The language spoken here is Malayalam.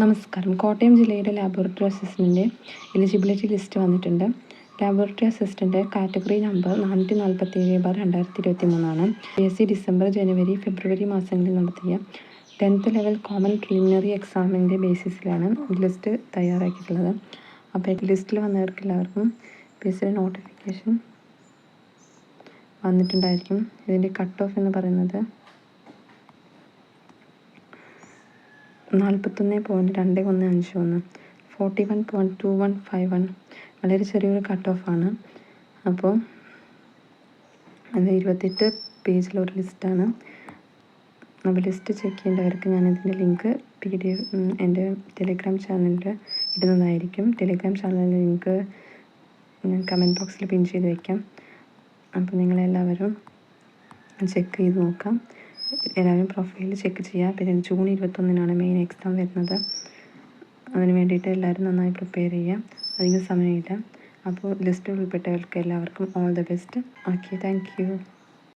നമസ്കാരം. കോട്ടയം ജില്ലയുടെ ലാബോറട്ടറി അസിസ്റ്റൻ്റിൻ്റെ എലിജിബിലിറ്റി ലിസ്റ്റ് വന്നിട്ടുണ്ട്. Laboratory assistant category number 447/2023 PSC December, ജനുവരി, ഫെബ്രുവരി മാസങ്ങളിൽ നടത്തിയ 10th ലെവൽ കോമൺ പ്രിലിമിനറി എക്സാമിൻ്റെ ബേസിസിലാണ് ലിസ്റ്റ് തയ്യാറാക്കിയിട്ടുള്ളത്. അപ്പോൾ ലിസ്റ്റിൽ വന്നവർക്ക് എല്ലാവർക്കും PSC നോട്ടിഫിക്കേഷൻ വന്നിട്ടുണ്ടായിരിക്കും. ഇതിൻ്റെ കട്ട് ഓഫ് എന്ന് പറയുന്നത് 41.2151 41.2151 വളരെ ചെറിയൊരു കട്ട് ഓഫാണ്. അപ്പോൾ അത് 28 പേജിലൊരു ലിസ്റ്റാണ്. അപ്പോൾ ലിസ്റ്റ് ചെക്ക് ചെയ്യേണ്ടവർക്ക് ഞാനിതിൻ്റെ ലിങ്ക് PDF എൻ്റെ ടെലിഗ്രാം ചാനലിൽ ഇടുന്നതായിരിക്കും. ടെലിഗ്രാം ചാനലിൻ്റെ ലിങ്ക് ഞാൻ കമൻറ്റ് ബോക്സിൽ പിൻ ചെയ്ത് വയ്ക്കാം. അപ്പോൾ നിങ്ങളെല്ലാവരും ചെക്ക് ചെയ്ത് നോക്കാം. എല്ലാവരും പ്രൊഫൈൽ ചെക്ക് ചെയ്യുക. പിന്നെ ജൂൺ 21 മെയിൻ എക്സാം വരുന്നത്. അതിന് വേണ്ടിയിട്ട് എല്ലാവരും നന്നായി പ്രിപ്പയർ ചെയ്യുക. അധികം സമയമില്ല. അപ്പോൾ ലിസ്റ്റിൽ ഉൾപ്പെട്ടവർക്ക് എല്ലാവർക്കും all the best. Okay, thank you.